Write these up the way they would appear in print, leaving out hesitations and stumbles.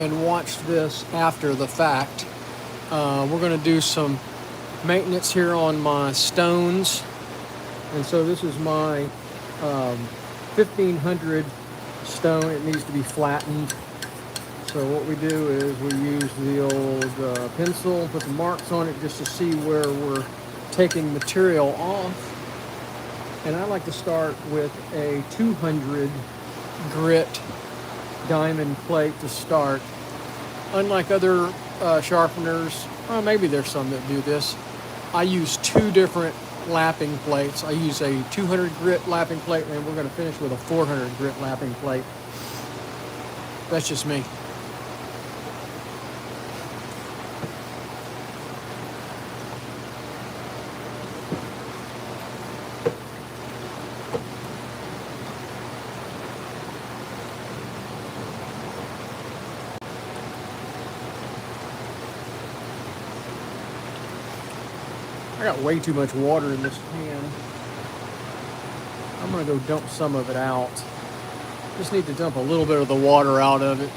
and watched this after the fact. We're going to do some maintenance here on my stones. And so this is my 1500 stone. It needs to be flattened. So what we do is we use the old pencil, put the marks on it just to see where we're taking material off. And I like to start with a 200 grit diamond plate to start. Unlike other sharpeners, well, maybe there's some that do this, I use two different lapping plates. I use a 200 grit lapping plate, and we're going to finish with a 400 grit lapping plate. That's just me. I got way too much water in this pan. I'm going to go dump some of it out. Just need to dump a little bit of the water out of it.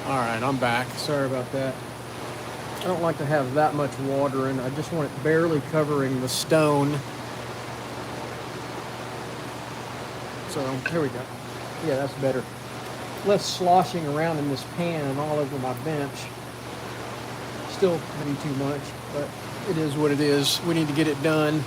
Alright, I'm back. Sorry about that. I don't like to have that much water in. I just want it barely covering the stone. So, here we go. Yeah, that's better. Less sloshing around in this pan and all over my bench. Still pretty too much, but it is what it is. We need to get it done.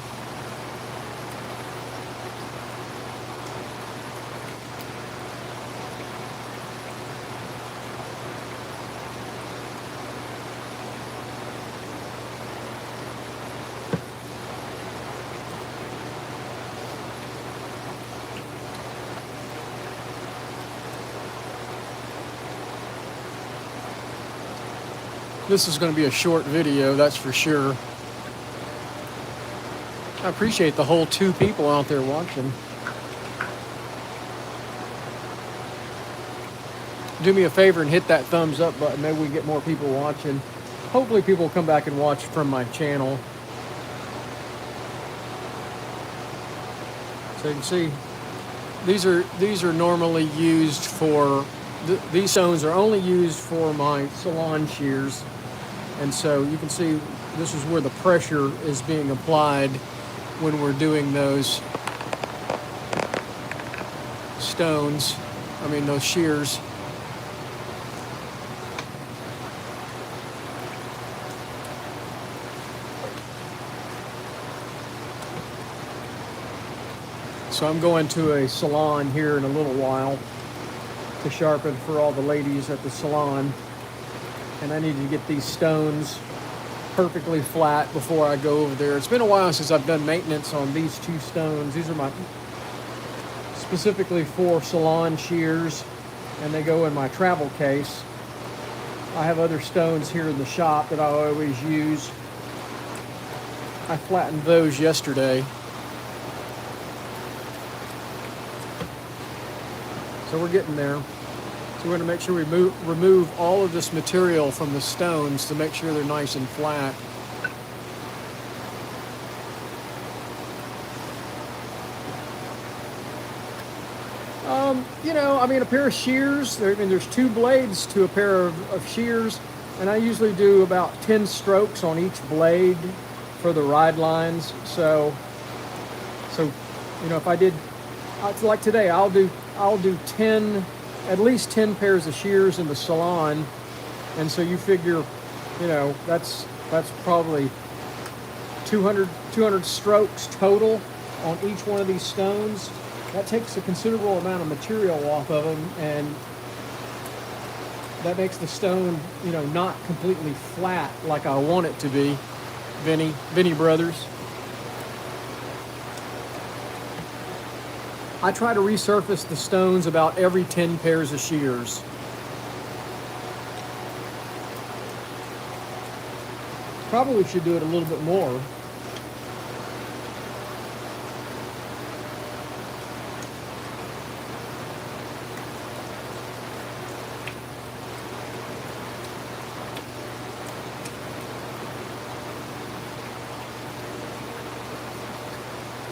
This is going to be a short video, that's for sure. I appreciate the whole 2 people out there watching. Do me a favor and hit that thumbs up button. Maybe we get more people watching. Hopefully people will come back and watch from my channel. So you can see, these are normally used for, these stones are only used for my salon shears. And so you can see this is where the pressure is being applied when we're doing those stones, those shears. So I'm going to a salon here in a little while to sharpen for all the ladies at the salon. And I need to get these stones perfectly flat before I go over there. It's been a while since I've done maintenance on these 2 stones. These are my specifically for salon shears, and they go in my travel case. I have other stones here in the shop that I always use. I flattened those yesterday. So we're getting there. So we're going to make sure we remove all of this material from the stones to make sure they're nice and flat. A pair of shears, there's 2 blades to a pair of shears, and I usually do about 10 strokes on each blade for the ride lines. So if I did, like today, I'll do 10, at least 10 pairs of shears in the salon, and so you figure, that's probably 200 strokes total on each one of these stones. That takes a considerable amount of material off of them, and that makes the stone, not completely flat like I want it to be. Vinny Brothers. I try to resurface the stones about every 10 pairs of shears. Probably should do it a little bit more.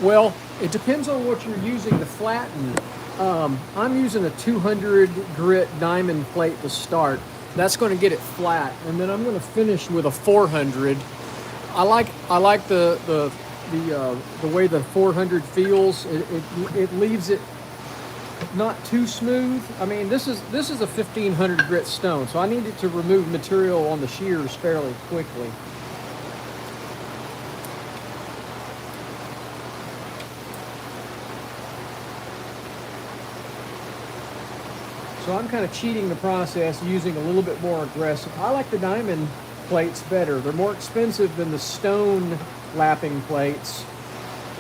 Well, it depends on what you're using to flatten. I'm using a 200 grit diamond plate to start. That's going to get it flat, and then I'm going to finish with a 400. I like the way the 400 feels. It leaves it not too smooth. I mean, this is a 1500 grit stone, so I needed to remove material on the shears fairly quickly. So I'm kind of cheating the process, using a little bit more aggressive. I like the diamond plates better. They're more expensive than the stone lapping plates,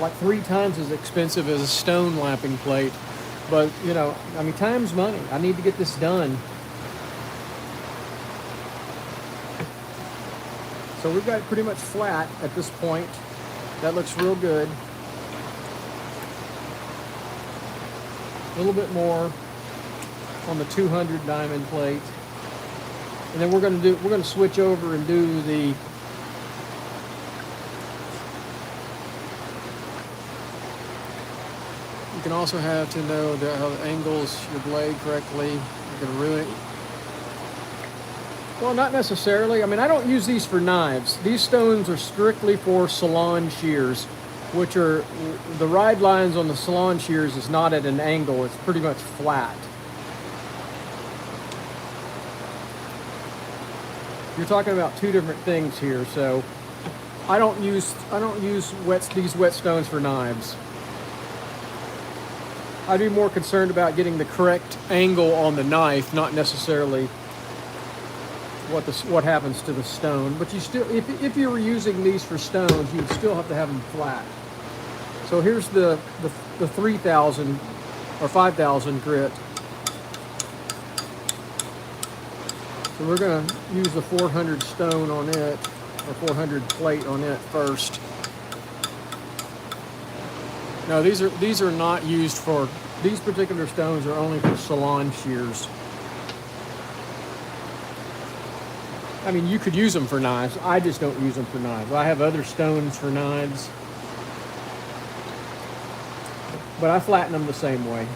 like 3 times as expensive as a stone lapping plate. But, you know, I mean, time's money. I need to get this done. So we've got it pretty much flat at this point. That looks real good. A little bit more on the 200 diamond plate. And then we're going to switch over and do the you can also have to know how it angles your blade correctly. You can really, well, not necessarily. I mean, I don't use these for knives. These stones are strictly for salon shears, which are, the ride lines on the salon shears is not at an angle. It's pretty much flat. You're talking about 2 different things here. So I don't use these Whetstones for knives. I'd be more concerned about getting the correct angle on the knife, not necessarily what happens to the stone. But you still, if you were using these for stones, you'd still have to have them flat. So here's the 3000 or 5000 grit. So we're going to use the 400 stone on it, or 400 plate on it first. No, these are not used for, these particular stones are only for salon shears. I mean, you could use them for knives. I just don't use them for knives. I have other stones for knives, but I flatten them the same way.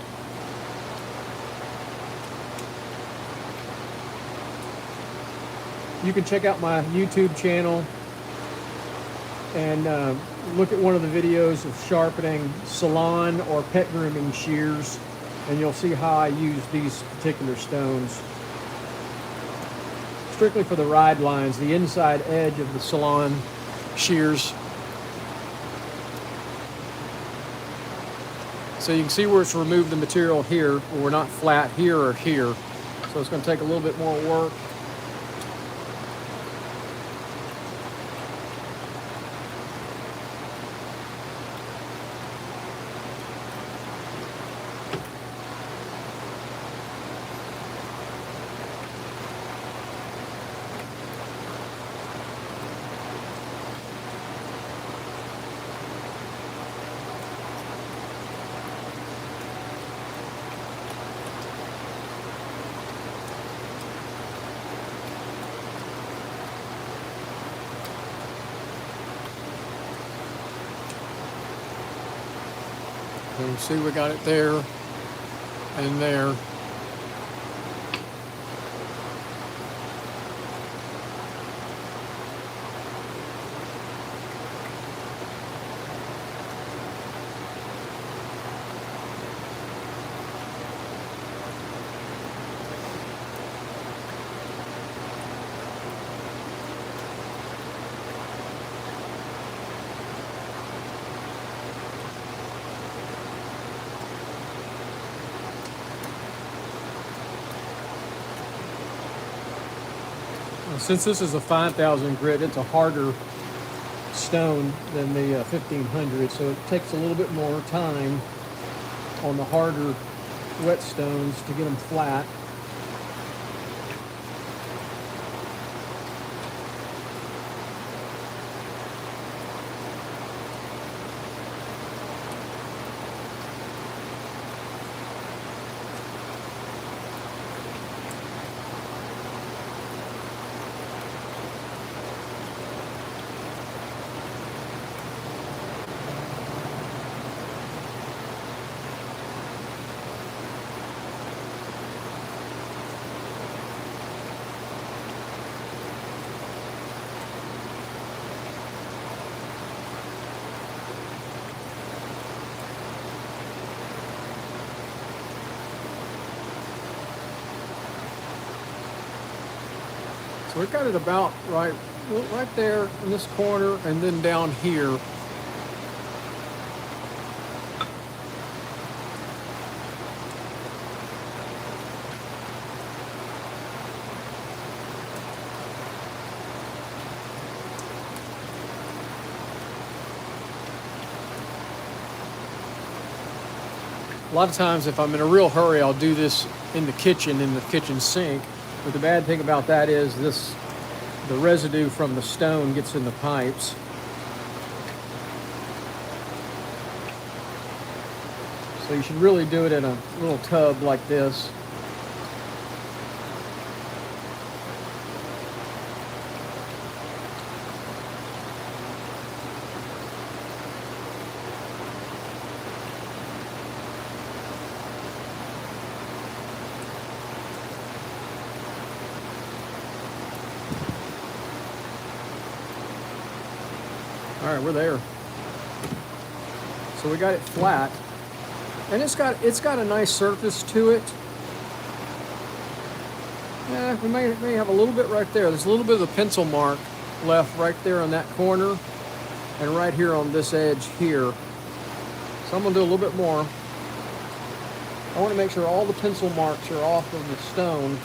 You can check out my YouTube channel and look at one of the videos of sharpening salon or pet grooming shears, and you'll see how I use these particular stones. Strictly for the ride lines, the inside edge of the salon shears. So you can see where it's removed the material here, where we're not flat here or here. So it's going to take a little bit more work. And you see we got it there and there. Since this is a 5000 grit, it's a harder stone than the 1500, so it takes a little bit more time on the harder Whetstones to get them flat. So we got it about right there in this corner, and then down here. A lot of times if I'm in a real hurry, I'll do this in the kitchen sink. But the bad thing about that is the residue from the stone gets in the pipes. So you should really do it in a little tub like this. All right, we're there. So we got it flat, and it's got a nice surface to it. Yeah, we may have a little bit right there. There's a little bit of the pencil mark left right there on that corner, and right here on this edge here. So I'm gonna do a little bit more. I want to make sure all the pencil marks are off of the stone.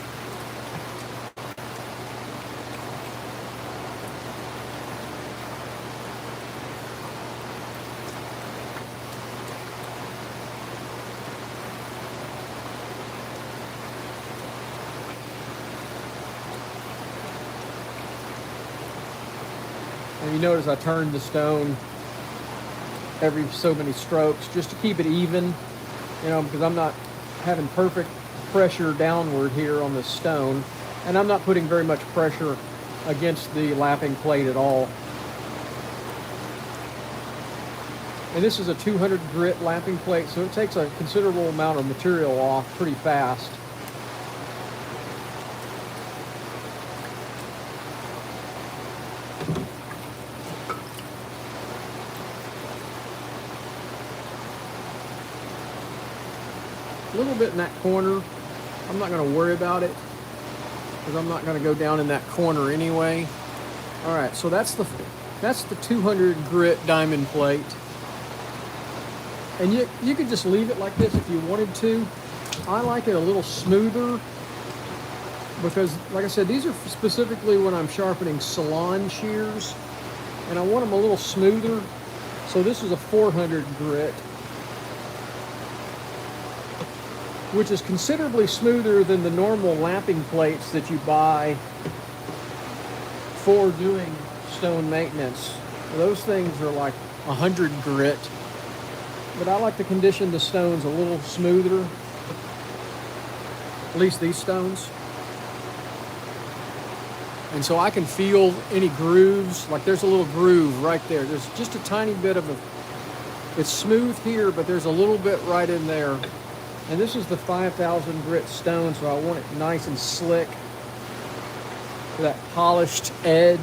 And you notice I turned the stone every so many strokes just to keep it even, because I'm not having perfect pressure downward here on the stone, and I'm not putting very much pressure against the lapping plate at all. And this is a 200 grit lapping plate, so it takes a considerable amount of material off pretty fast. A little bit in that corner. I'm not going to worry about it because I'm not going to go down in that corner anyway. All right, so that's the 200 grit diamond plate, and you could just leave it like this if you wanted to. I like it a little smoother because, like I said, these are specifically when I'm sharpening salon shears, and I want them a little smoother. So this is a 400 grit. Which is considerably smoother than the normal lapping plates that you buy for doing stone maintenance. Those things are like 100 grit, but I like to condition the stones a little smoother, at least these stones. And so I can feel any grooves, like there's a little groove right there. There's just a tiny bit of it's smooth here, but there's a little bit right in there. And this is the 5,000 grit stone, so I want it nice and slick with that polished edge.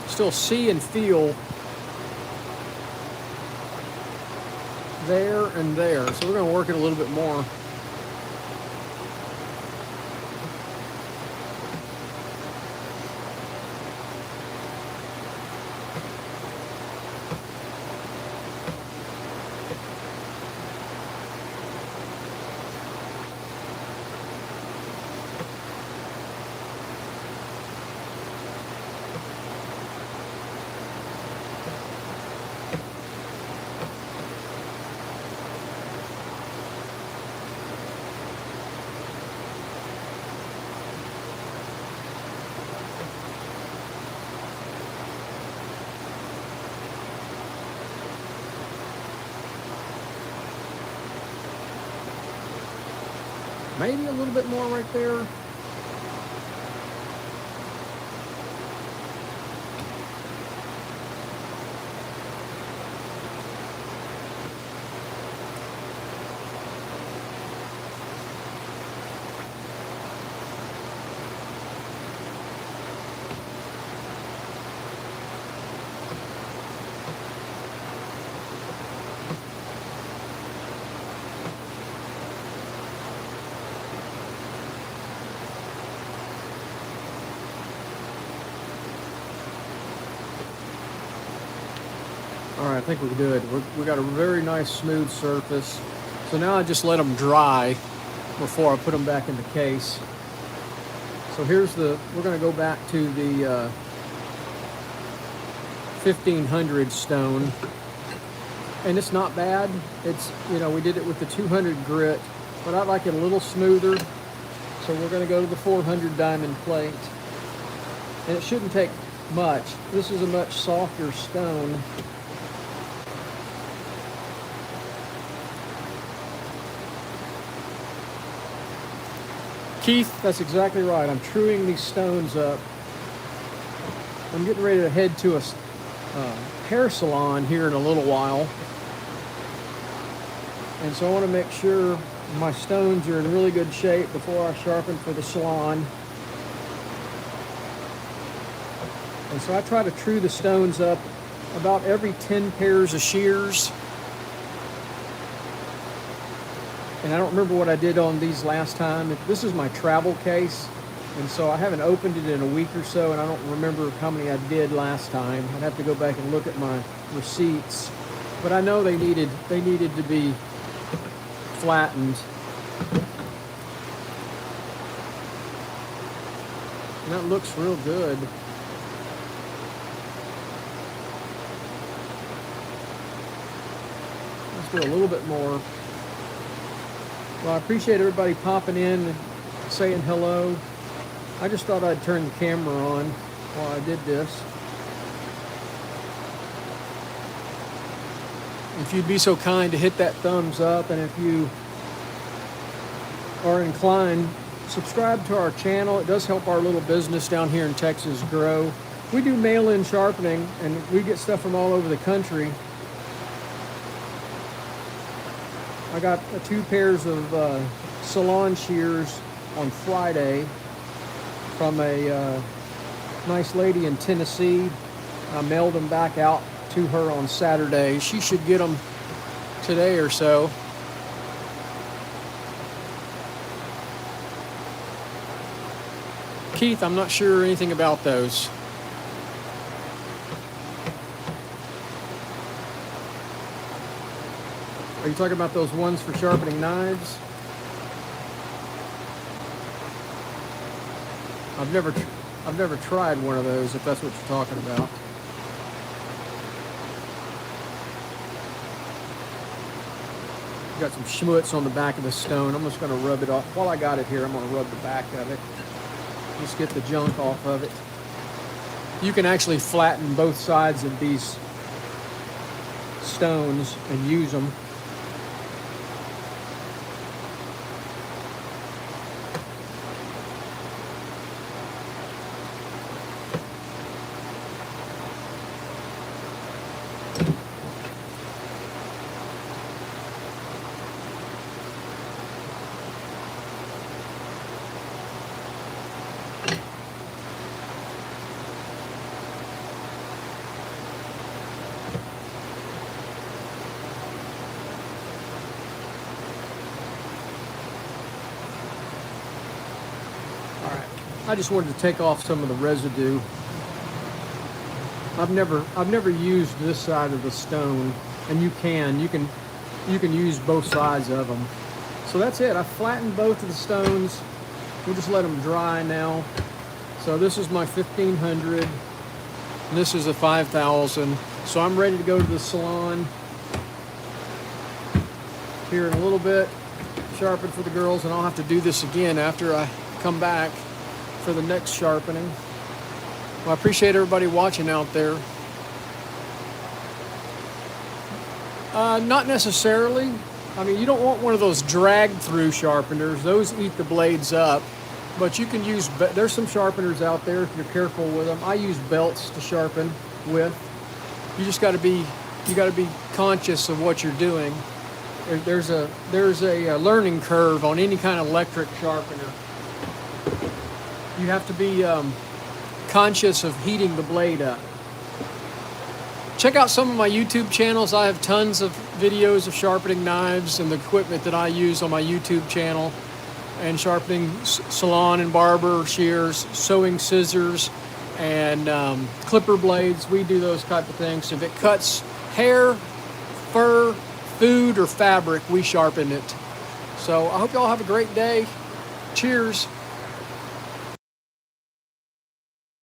Still see and feel there and there. So we're going to work it a little bit more. Maybe a little bit more right there. All right, I think we're good. We got a very nice smooth surface. So now I just let them dry before I put them back in the case. So we're going to go back to the 1500 stone. And it's not bad. It's, we did it with the 200 grit, but I like it a little smoother. So we're going to go to the 400 diamond plate. And it shouldn't take much. This is a much softer stone. Keith, that's exactly right. I'm truing these stones up. I'm getting ready to head to a hair salon here in a little while. And so I want to make sure my stones are in really good shape before I sharpen for the salon. And so I try to true the stones up about every 10 pairs of shears. And I don't remember what I did on these last time. This is my travel case, and so I haven't opened it in a week or so, and I don't remember how many I did last time. I'd have to go back and look at my receipts. But I know they needed to be flattened. And that looks real good. Let's do a little bit more. Well, I appreciate everybody popping in and saying hello. I just thought I'd turn the camera on while I did this. If you'd be so kind to hit that thumbs up, and if you are inclined, subscribe to our channel. It does help our little business down here in Texas grow. We do mail-in sharpening, and we get stuff from all over the country. I got 2 pairs of salon shears on Friday from a nice lady in Tennessee. I mailed them back out to her on Saturday. She should get them today or so. Keith, I'm not sure anything about those. Are you talking about those ones for sharpening knives? I've never tried one of those, if that's what you're talking about. Got some schmutz on the back of the stone. I'm just going to rub it off. While I got it here, I'm going to rub the back of it. Just get the junk off of it. You can actually flatten both sides of these stones and use them. I just wanted to take off some of the residue. I've never used this side of the stone, and you can use both sides of them. So that's it. I flattened both of the stones. We'll just let them dry now. So this is my 1500, and this is a 5000. So I'm ready to go to the salon here in a little bit, sharpen for the girls, and I'll have to do this again after I come back for the next sharpening. Well, I appreciate everybody watching out there. Not necessarily. I mean, you don't want one of those drag-through sharpeners. Those eat the blades up. But you can use, there's some sharpeners out there if you're careful with them. I use belts to sharpen with. You just got to be conscious of what you're doing. There's a learning curve on any kind of electric sharpener. You have to be conscious of heating the blade up. Check out some of my YouTube channels. I have tons of videos of sharpening knives and the equipment that I use on my YouTube channel, and sharpening salon and barber shears, sewing scissors, and clipper blades. We do those type of things. If it cuts hair, fur, food, or fabric, we sharpen it. So I hope y'all have a great day. Cheers.